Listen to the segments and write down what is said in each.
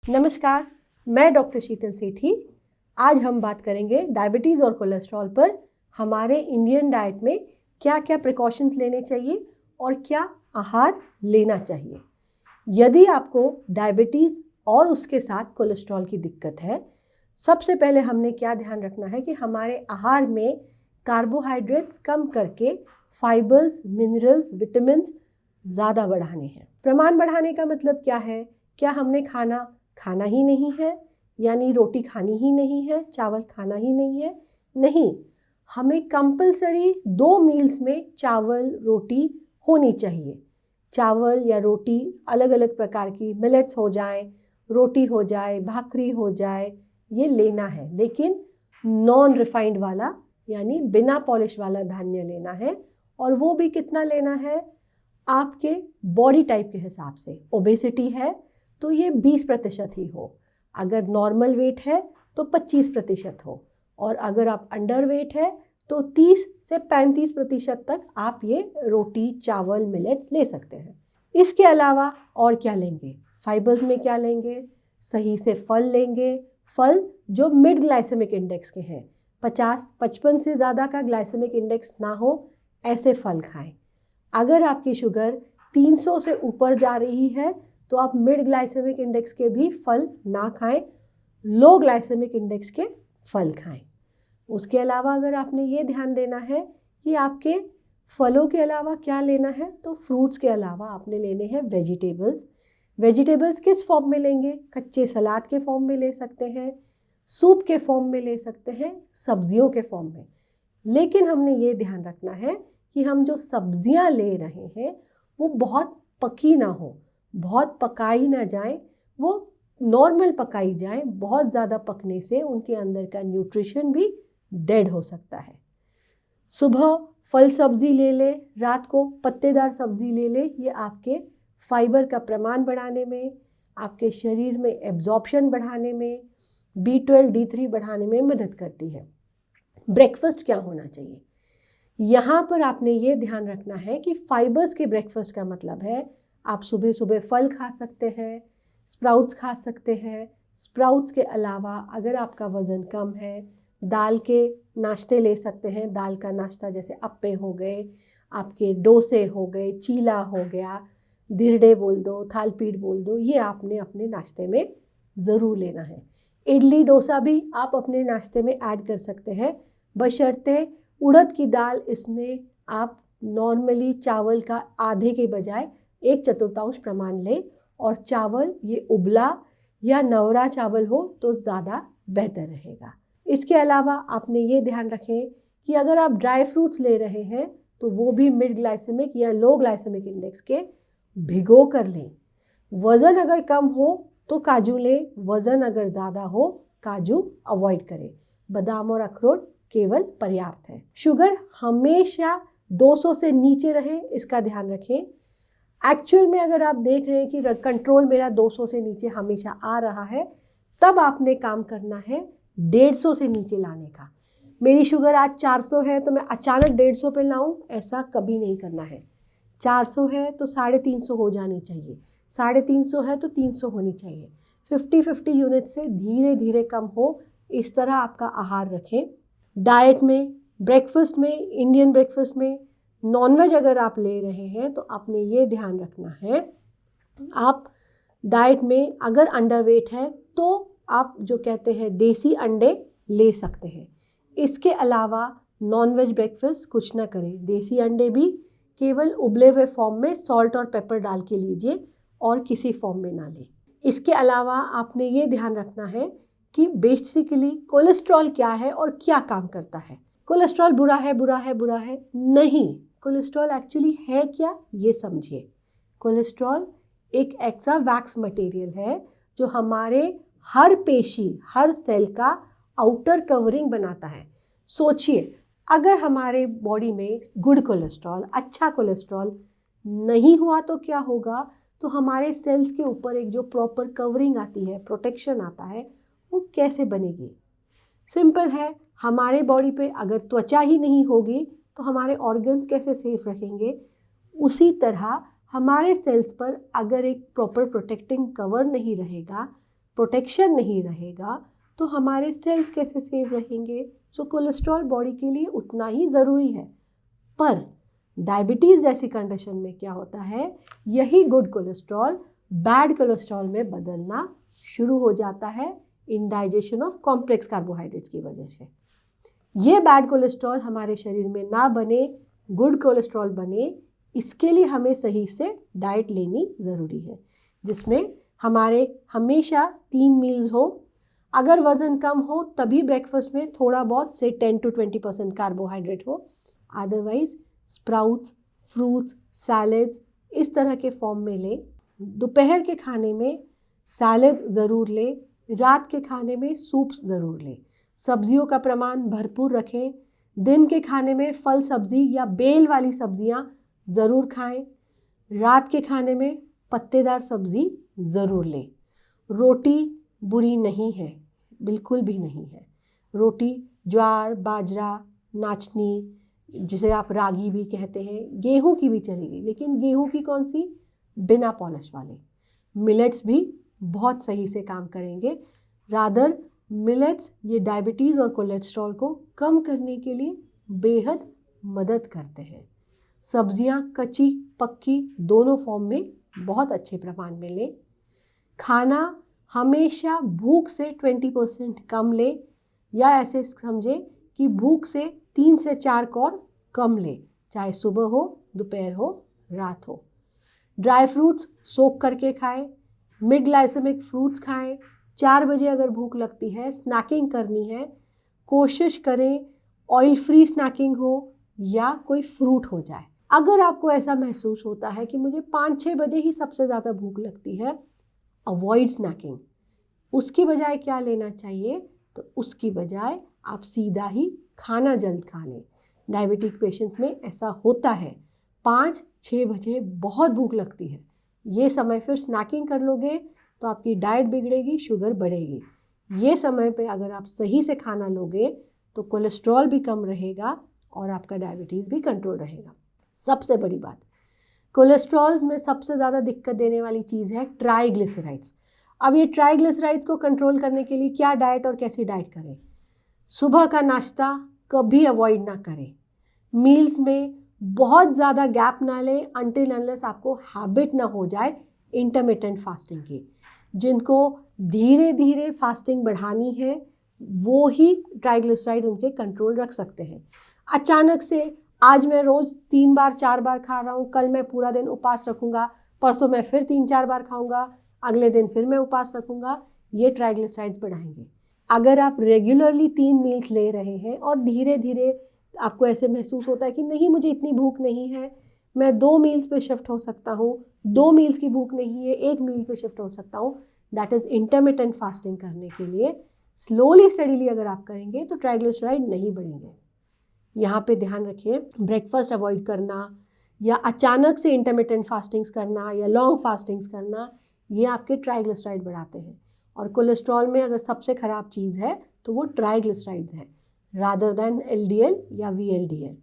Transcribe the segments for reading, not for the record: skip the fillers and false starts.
नमस्कार, मैं डॉक्टर शीतल सेठी। आज हम बात करेंगे डायबिटीज़ और कोलेस्ट्रॉल पर। हमारे इंडियन डाइट में क्या क्या प्रिकॉशंस लेने चाहिए और क्या आहार लेना चाहिए। यदि आपको डायबिटीज़ और उसके साथ कोलेस्ट्रॉल की दिक्कत है, सबसे पहले हमने क्या ध्यान रखना है कि हमारे आहार में कार्बोहाइड्रेट्स कम करके फाइबर्स, मिनरल्स, विटामिन्स ज़्यादा बढ़ाने हैं। प्रमाण बढ़ाने का मतलब क्या है? क्या हमने खाना ही नहीं है, यानी रोटी खानी ही नहीं है, चावल खाना ही नहीं है? नहीं, हमें कंपलसरी 2 मील्स में चावल रोटी होनी चाहिए। चावल या रोटी अलग अलग प्रकार की, मिलेट्स हो जाए, रोटी हो जाए, भाकरी हो जाए, ये लेना है। लेकिन नॉन रिफाइंड वाला, यानी बिना पॉलिश वाला धान्य लेना है। और वो भी कितना लेना है? आपके बॉडी टाइप के हिसाब से। ओबेसिटी है तो ये 20% ही हो, अगर नॉर्मल वेट है तो 25% हो, और अगर आप अंडर वेट है तो 30 से 35% तक आप ये रोटी, चावल, मिलेट्स ले सकते हैं। इसके अलावा और क्या लेंगे? फाइबर्स में क्या लेंगे? सही से फल लेंगे। फल जो मिड ग्लाइसेमिक इंडेक्स के हैं, 50-55 से ज़्यादा का ग्लाइसेमिक इंडेक्स ना हो, ऐसे फल खाएं। अगर आपकी शुगर 300 से ऊपर जा रही है तो आप मिड ग्लाइसेमिक इंडेक्स के भी फल ना खाएं, लो ग्लाइसेमिक इंडेक्स के फल खाएं। उसके अलावा अगर आपने ये ध्यान देना है कि आपके फलों के अलावा क्या लेना है, तो फ्रूट्स के अलावा आपने लेने हैं वेजिटेबल्स। वेजिटेबल्स किस फॉर्म में लेंगे? कच्चे सलाद के फॉर्म में ले सकते हैं, सूप के फॉर्म में ले सकते हैं, सब्जियों के फॉर्म में। लेकिन हमने ये ध्यान रखना है कि हम जो सब्जियां ले रहे हैं वो बहुत पकी ना हो, बहुत पकाई ना जाए, वो नॉर्मल पकाई जाए। बहुत ज़्यादा पकने से उनके अंदर का न्यूट्रिशन भी डेड हो सकता है। सुबह फल सब्जी ले ले, रात को पत्तेदार सब्जी ले ले। ये आपके फाइबर का प्रमाण बढ़ाने में, आपके शरीर में एब्जॉर्प्शन बढ़ाने में, B12, D3 बढ़ाने में मदद करती है। ब्रेकफास्ट क्या होना चाहिए? यहाँ पर आपने ये ध्यान रखना है कि फाइबर्स के ब्रेकफास्ट का मतलब है आप सुबह सुबह फल खा सकते हैं, स्प्राउट्स खा सकते हैं। स्प्राउट्स के अलावा अगर आपका वज़न कम है, दाल के नाश्ते ले सकते हैं। दाल का नाश्ता जैसे अप्पे हो गए, आपके डोसे हो गए, चीला हो गया, धिरडे बोल दो, थालपीठ बोल दो, ये आपने अपने नाश्ते में ज़रूर लेना है। इडली डोसा भी आप अपने नाश्ते में ऐड कर सकते हैं, बशर्ते उड़द की दाल इसमें आप नॉर्मली चावल का आधे के बजाय 1/4 प्रमाण लें, और चावल ये उबला या नवरा चावल हो तो ज़्यादा बेहतर रहेगा। इसके अलावा आपने ये ध्यान रखें कि अगर आप ड्राई फ्रूट्स ले रहे हैं तो वो भी मिड ग्लाइसेमिक या लो ग्लाइसेमिक इंडेक्स के भिगो कर लें। वज़न अगर कम हो तो काजू लें, वज़न अगर ज़्यादा हो काजू अवॉइड करें। बादाम और अखरोट केवल पर्याप्त है। शुगर हमेशा 200 से नीचे रहे, इसका ध्यान रखें। एक्चुअल में अगर आप देख रहे हैं कि कंट्रोल मेरा 200 से नीचे हमेशा आ रहा है, तब आपने काम करना है 150 से नीचे लाने का। मेरी शुगर आज 400 है तो मैं अचानक 150 पे लाऊं, ऐसा कभी नहीं करना है। 400 है तो 350 हो जानी चाहिए, 350 है तो 300 होनी चाहिए। 50-50 यूनिट से धीरे धीरे कम हो, इस तरह आपका आहार रखें। डाइट में, ब्रेकफास्ट में, इंडियन ब्रेकफास्ट में नॉनवेज अगर आप ले रहे हैं तो आपने ये ध्यान रखना है, आप डाइट में अगर अंडरवेट है तो आप जो कहते हैं देसी अंडे ले सकते हैं। इसके अलावा नॉनवेज ब्रेकफास्ट कुछ ना करें। देसी अंडे भी केवल उबले हुए फॉर्म में सॉल्ट और पेपर डाल के लीजिए, और किसी फॉर्म में ना लें। इसके अलावा आपने ये ध्यान रखना है कि बेसिकली कोलेस्ट्रॉल क्या है और क्या काम करता है। कोलेस्ट्रॉल बुरा है, बुरा है, बुरा है? नहीं, कोलेस्ट्रॉल एक्चुअली है क्या, ये समझिए। कोलेस्ट्रॉल एक ऐसा वैक्स मटेरियल है जो हमारे हर पेशी, हर सेल का आउटर कवरिंग बनाता है। सोचिए, अगर हमारे बॉडी में गुड कोलेस्ट्रॉल, अच्छा कोलेस्ट्रॉल नहीं हुआ तो क्या होगा? तो हमारे सेल्स के ऊपर एक जो प्रॉपर कवरिंग आती है, प्रोटेक्शन आता है, वो कैसे बनेगी? सिंपल है, हमारे बॉडी पे अगर त्वचा ही नहीं होगी तो हमारे ऑर्गन्स कैसे सेफ रखेंगे? उसी तरह हमारे सेल्स पर अगर एक प्रॉपर प्रोटेक्टिंग कवर नहीं रहेगा प्रोटेक्शन नहीं रहेगा तो हमारे सेल्स कैसे सेव रहेंगे। सो कोलेस्ट्रॉल बॉडी के लिए उतना ही ज़रूरी है। पर डायबिटीज़ जैसी कंडीशन में क्या होता है, यही गुड कोलेस्ट्रॉल बैड कोलेस्ट्रॉल में बदलना शुरू हो जाता है इंडाइजेशन ऑफ कॉम्प्लेक्स कार्बोहाइड्रेट्स की वजह से। ये बैड कोलेस्ट्रॉल हमारे शरीर में ना बने, गुड कोलेस्ट्रॉल बने, इसके लिए हमें सही से डाइट लेनी ज़रूरी है, जिसमें हमारे हमेशा 3 मील्स हो। अगर वज़न कम हो तभी ब्रेकफास्ट में थोड़ा बहुत से 10 to 20% कार्बोहाइड्रेट हो। अदरवाइज स्प्राउट्स, फ्रूट्स, सैलेड्स इस तरह के फॉर्म में ले। दोपहर के खाने में सैलेड ज़रूर ले, रात के खाने में सूप्स ज़रूर ले। सब्जियों का प्रमाण भरपूर रखें। दिन के खाने में फल सब्जी या बेल वाली सब्जियां ज़रूर खाएं। रात के खाने में पत्तेदार सब्जी ज़रूर लें। रोटी बुरी नहीं है, बिल्कुल भी नहीं है। रोटी ज्वार, बाजरा, नाचनी, जिसे आप रागी भी कहते हैं, गेहूं की भी चलेगी, लेकिन गेहूं की कौन सी, बिना पॉलिश वाले। मिलेट्स भी बहुत सही से काम करेंगे। रादर मिलेट्स ये डायबिटीज़ और कोलेस्ट्रॉल को कम करने के लिए बेहद मदद करते हैं। सब्जियां कच्ची पक्की दोनों फॉर्म में बहुत अच्छे प्रमाण में लें। खाना हमेशा भूख से 20% कम ले, या ऐसे समझे कि भूख से 3 से 4 कौर कम ले, चाहे सुबह हो, दोपहर हो, रात हो। ड्राई फ्रूट्स सोक करके खाएं। मिड ग्लाइसेमिक फ्रूट्स खाएं। 4 बजे अगर भूख लगती है, स्नैकिंग करनी है, कोशिश करें ऑयल फ्री स्नैकिंग हो या कोई फ्रूट हो जाए। अगर आपको ऐसा महसूस होता है कि मुझे 5-6 बजे ही सबसे ज़्यादा भूख लगती है, अवॉइड स्नैकिंग। उसकी बजाय क्या लेना चाहिए, तो उसकी बजाय आप सीधा ही खाना जल्द खा लें। डायबिटिक पेशेंट्स में ऐसा होता है, 5-6 बजे बहुत भूख लगती है, ये समय फिर स्नैकिंग कर लोगे तो आपकी डाइट बिगड़ेगी, शुगर बढ़ेगी। ये समय पे अगर आप सही से खाना लोगे तो कोलेस्ट्रॉल भी कम रहेगा और आपका डायबिटीज़ भी कंट्रोल रहेगा। सबसे बड़ी बात, कोलेस्ट्रॉल्स में सबसे ज़्यादा दिक्कत देने वाली चीज़ है ट्राइग्लिसराइड्स। अब ये ट्राइग्लिसराइड्स को कंट्रोल करने के लिए क्या डाइट और कैसी डाइट करें। सुबह का नाश्ता कभी अवॉइड ना करें। मील्स में बहुत ज़्यादा गैप ना लें अनटिल अनलेस आपको हैबिट ना हो जाए इंटरमिटेंट फास्टिंग की। जिनको धीरे धीरे फास्टिंग बढ़ानी है वो ही ट्राइग्लिसराइड उनके कंट्रोल रख सकते हैं। अचानक से आज मैं रोज़ 3 बार 4 बार खा रहा हूँ, कल मैं पूरा दिन उपवास रखूँगा, परसों मैं फिर 3-4 बार खाऊँगा, अगले दिन फिर मैं उपवास रखूँगा, ये ट्राइग्लिसराइड्स बढ़ाएंगे। अगर आप रेगुलरली 3 मील्स ले रहे हैं और धीरे धीरे आपको ऐसे महसूस होता है कि नहीं मुझे इतनी भूख नहीं है, मैं 2 मील्स पे शिफ्ट हो सकता हूँ, 2 मील्स की भूख नहीं है, 1 मील पे शिफ्ट हो सकता हूँ, दैट इज़ इंटरमिटेंट फास्टिंग करने के लिए स्लोली स्टडीली अगर आप करेंगे तो ट्राइग्लिसराइड नहीं बढ़ेंगे। यहाँ पे ध्यान रखिए, ब्रेकफास्ट अवॉइड करना या अचानक से इंटरमिटेंट फास्टिंग्स करना या लॉन्ग फास्टिंग्स करना, ये आपके ट्राइग्लिसराइड बढ़ाते हैं। और कोलेस्ट्रॉल में अगर सबसे ख़राब चीज़ है तो वो ट्राइग्लिसराइड्स है रादर दैन LDL या VLDL।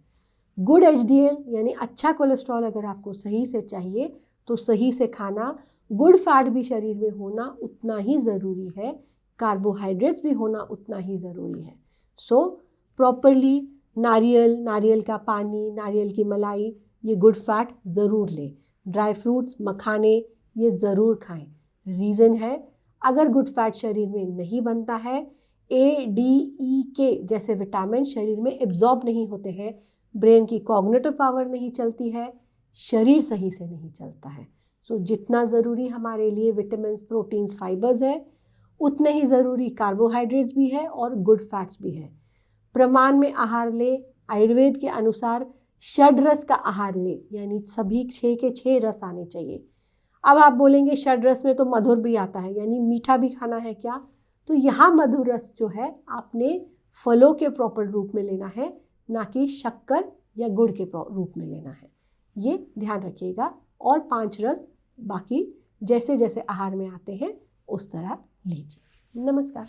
गुड HDL यानी अच्छा कोलेस्ट्रॉल अगर आपको सही से चाहिए तो सही से खाना, गुड फैट भी शरीर में होना उतना ही ज़रूरी है, कार्बोहाइड्रेट्स भी होना उतना ही ज़रूरी है। सो प्रॉपरली नारियल का पानी, नारियल की मलाई, ये गुड फैट ज़रूर लें। ड्राई फ्रूट्स, मखाने ये ज़रूर खाएं। रीज़न है अगर गुड फैट शरीर में नहीं बनता है, ADE जैसे विटामिन शरीर में एब्जॉर्ब नहीं होते हैं, ब्रेन की कॉग्निटिव पावर नहीं चलती है, शरीर सही से नहीं चलता है। सो जितना ज़रूरी हमारे लिए विटामिन्स, प्रोटीन्स, फाइबर्स है, उतने ही ज़रूरी कार्बोहाइड्रेट्स भी है और गुड फैट्स भी है। प्रमाण में आहार ले, आयुर्वेद के अनुसार षड्रस का आहार ले, यानी सभी 6 के 6 रस आने चाहिए। अब आप बोलेंगे षड्रस में तो मधुर भी आता है, यानी मीठा भी खाना है क्या? तो यहाँ मधुर रस जो है आपने फलों के प्रॉपर रूप में लेना है, ना कि शक्कर या गुड़ के रूप में लेना है। ये ध्यान रखिएगा। और 5 रस बाकी जैसे जैसे आहार में आते हैं उस तरह लीजिए। नमस्कार।